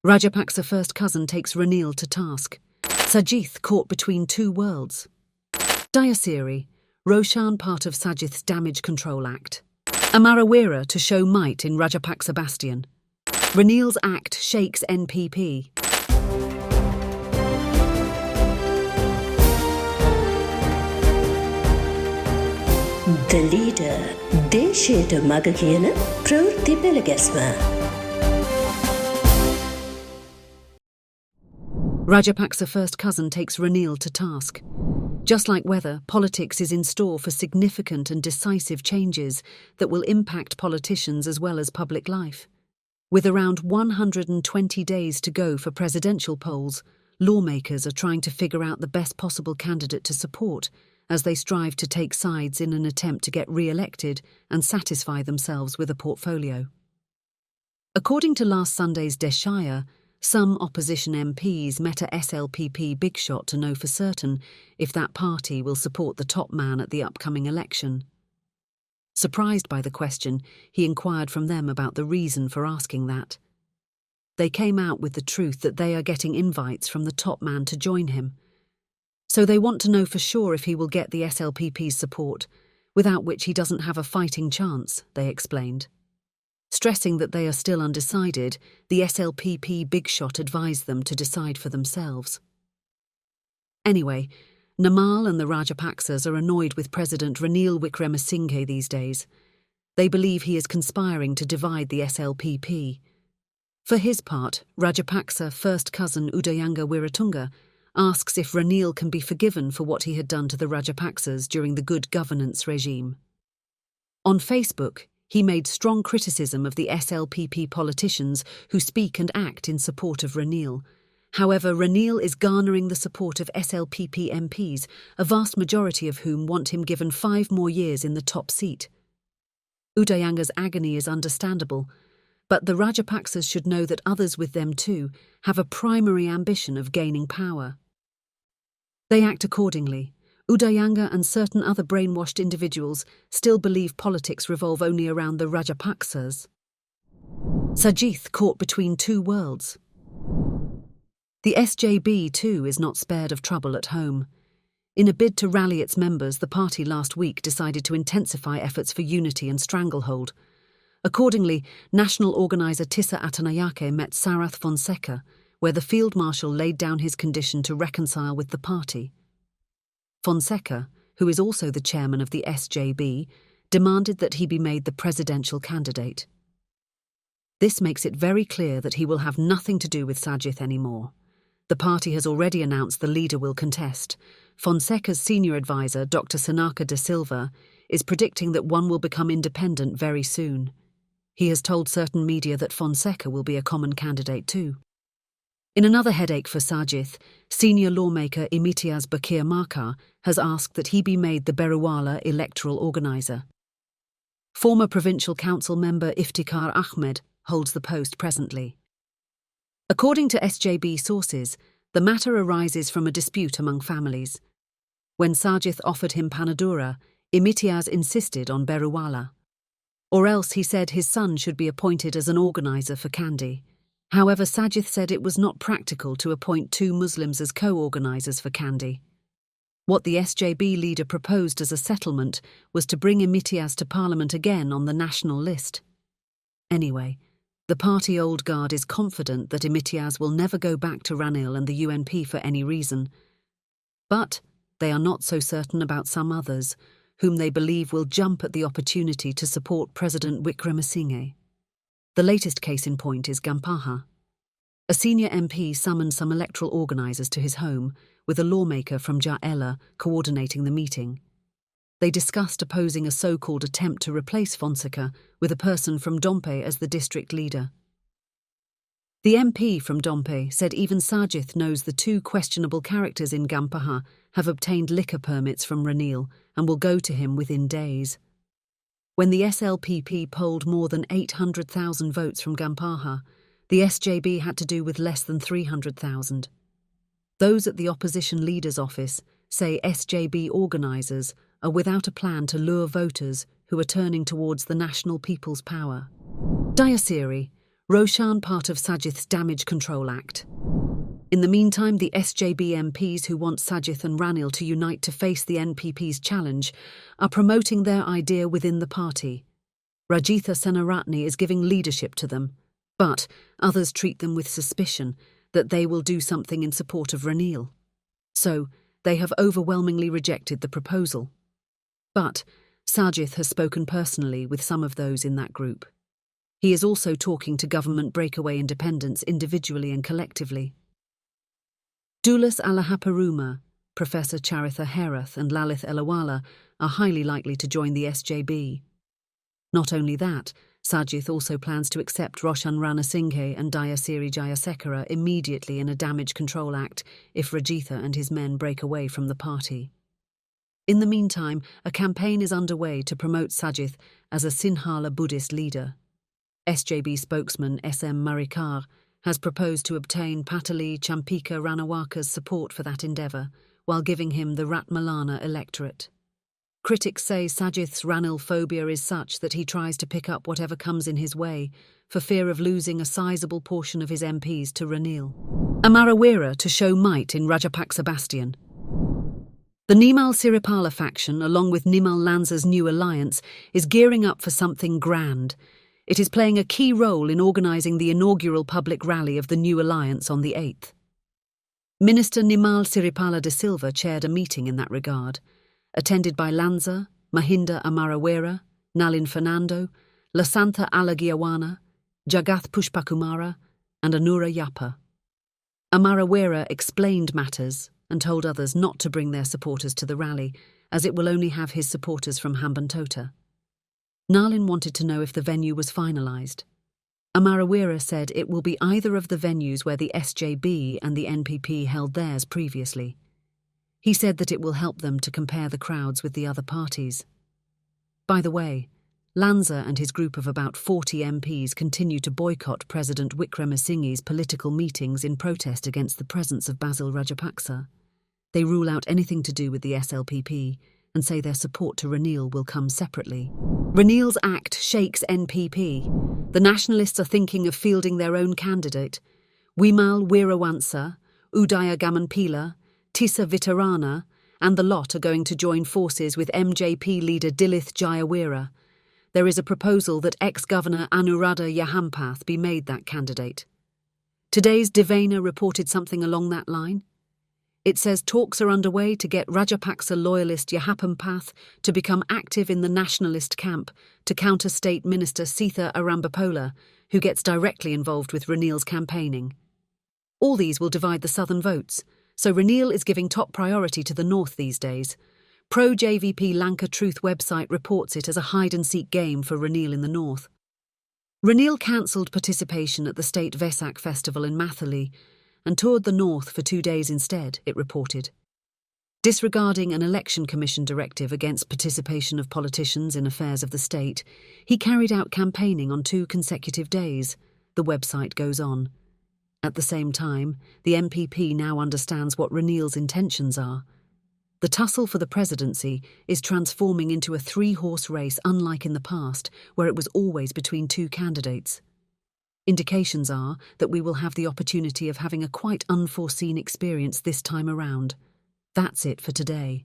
Rajapaksa first cousin takes Ranil to task. Sajith caught between two worlds. Dayasiri, Roshan part of Sajith's Damage Control Act. Amarawira to show might in Rajapaksa Bastion. Ranil's act shakes NPP. The leader, දේශයට මග කියන ප්‍රවෘත්ති පෙළගැස්ම. Rajapaksa first cousin takes Ranil to task. Just like weather, politics is in store for significant and decisive changes that will impact politicians as well as public life. With around 120 days to go for presidential polls, lawmakers are trying to figure out the best possible candidate to support as they strive to take sides in an attempt to get re-elected and satisfy themselves with a portfolio. According to last Sunday's Deshaya, some opposition MPs met a SLPP big shot to know for certain if that party will support the top man at the upcoming election. Surprised by the question, he inquired from them about the reason for asking that. They came out with the truth that they are getting invites from the top man to join him. So they want to know for sure if he will get the SLPP's support, without which he doesn't have a fighting chance, they explained. Stressing that they are still undecided, the SLPP big shot advised them to decide for themselves. Anyway, Namal and the Rajapaksas are annoyed with President Ranil Wickremesinghe these days. They believe he is conspiring to divide the SLPP. For his part, Rajapaksa first cousin Udayanga Wiratunga asks if Ranil can be forgiven for what he had done to the Rajapaksas during the good governance regime. On Facebook, he made strong criticism of the SLPP politicians who speak and act in support of Ranil. However, Ranil is garnering the support of SLPP MPs, a vast majority of whom want him given 5 more years in the top seat. Udayanga's agony is understandable, but the Rajapaksas should know that others with them too have a primary ambition of gaining power. They act accordingly. Udayanga and certain other brainwashed individuals still believe politics revolve only around the Rajapaksas. Sajith caught between two worlds. The SJB too is not spared of trouble at home. In a bid to rally its members, the party last week decided to intensify efforts for unity and stranglehold. Accordingly, national organiser Tissa Atanayake met Sarath Fonseca, where the Field Marshal laid down his condition to reconcile with the party. Fonseca, who is also the chairman of the SJB, demanded that he be made the presidential candidate. This makes it very clear that he will have nothing to do with Sajith anymore. The party has already announced the leader will contest. Fonseca's senior advisor, Dr. Sanaka de Silva, is predicting that one will become independent very soon. He has told certain media that Fonseca will be a common candidate too. In another headache for Sajith, senior lawmaker Imitiaz Bakir Markar has asked that he be made the Beruwala electoral organiser. Former provincial council member Iftikhar Ahmed holds the post presently. According to SJB sources, the matter arises from a dispute among families. When Sajith offered him Panadura, Imitiaz insisted on Beruwala. Or else he said his son should be appointed as an organiser for Kandy. However, Sajith said it was not practical to appoint 2 Muslims as co-organisers for Kandy. What the SJB leader proposed as a settlement was to bring Imitiaz to Parliament again on the national list. Anyway, the party old guard is confident that Imitiaz will never go back to Ranil and the UNP for any reason. But they are not so certain about some others, whom they believe will jump at the opportunity to support President Wickremesinghe. The latest case in point is Gampaha. A senior MP summoned some electoral organisers to his home, with a lawmaker from Jaela coordinating the meeting. They discussed opposing a so-called attempt to replace Fonseca with a person from Dompe as the district leader. The MP from Dompe said even Sajith knows the 2 questionable characters in Gampaha have obtained liquor permits from Ranil and will go to him within days. When the SLPP polled more than 800,000 votes from Gampaha, the SJB had to do with less than 300,000. Those at the opposition leader's office say SJB organisers are without a plan to lure voters who are turning towards the National People's Power. Dayasiri, Roshan part of Sajith's Damage Control Act. In the meantime, the SJB MPs who want Sajith and Ranil to unite to face the NPP's challenge are promoting their idea within the party. Rajitha Senaratne is giving leadership to them, but others treat them with suspicion that they will do something in support of Ranil. So, they have overwhelmingly rejected the proposal. But Sajith has spoken personally with some of those in that group. He is also talking to government breakaway independents individually and collectively. Dulas Alahaparuma, Professor Charitha Herath and Lalith Elawala are highly likely to join the SJB. Not only that, Sajith also plans to accept Roshan Ranasinghe and Dayasiri Jayasekara immediately in a Damage Control Act if Rajitha and his men break away from the party. In the meantime, a campaign is underway to promote Sajith as a Sinhala Buddhist leader. SJB spokesman S.M. Marikar has proposed to obtain Patali Champika Ranawaka's support for that endeavour, while giving him the Ratmalana electorate. Critics say Sajith's Ranil phobia is such that he tries to pick up whatever comes in his way, for fear of losing a sizable portion of his MPs to Ranil. Amarawira to show might in Rajapaksa Bastion. The Nimal Siripala faction, along with Nimal Lanza's new alliance, is gearing up for something grand. It is playing a key role in organising the inaugural public rally of the new alliance on the 8th. Minister Nimal Siripala de Silva chaired a meeting in that regard, attended by Lanza, Mahinda Amarawira, Nalin Fernando, Lasantha Alagiawana, Jagath Pushpakumara, and Anura Yapa. Amarawira explained matters and told others not to bring their supporters to the rally, as it will only have his supporters from Hambantota. Nalin wanted to know if the venue was finalised. Amarawira said it will be either of the venues where the SJB and the NPP held theirs previously. He said that it will help them to compare the crowds with the other parties. By the way, Lanza and his group of about 40 MPs continue to boycott President Wickremesinghe's political meetings in protest against the presence of Basil Rajapaksa. They rule out anything to do with the SLPP and say their support to Ranil will come separately. Ranil's act shakes NPP. The nationalists are thinking of fielding their own candidate. Wimal Wirawansa, Udaya Gamanpila, Tissa Vitarana, and the lot are going to join forces with MJP leader Dilith Jayawira. There is a proposal that ex-governor Anuradha Yahampath be made that candidate. Today's Divana reported something along that line. It says talks are underway to get Rajapaksa loyalist Yahampath to become active in the nationalist camp to counter State Minister Sitha Arambapola, who gets directly involved with Ranil's campaigning. All these will divide the southern votes, so Ranil is giving top priority to the north these days. Pro-JVP Lanka Truth website reports it as a hide-and-seek game for Ranil in the north. Ranil cancelled participation at the state Vesak festival in Mathali and toured the north for 2 days instead, it reported. Disregarding an election commission directive against participation of politicians in affairs of the state, he carried out campaigning on 2 consecutive days, the website goes on. At the same time, the NPP now understands what Ranil's intentions are. The tussle for the presidency is transforming into a 3-horse race unlike in the past, where it was always between 2 candidates. Indications are that we will have the opportunity of having a quite unforeseen experience this time around. That's it for today.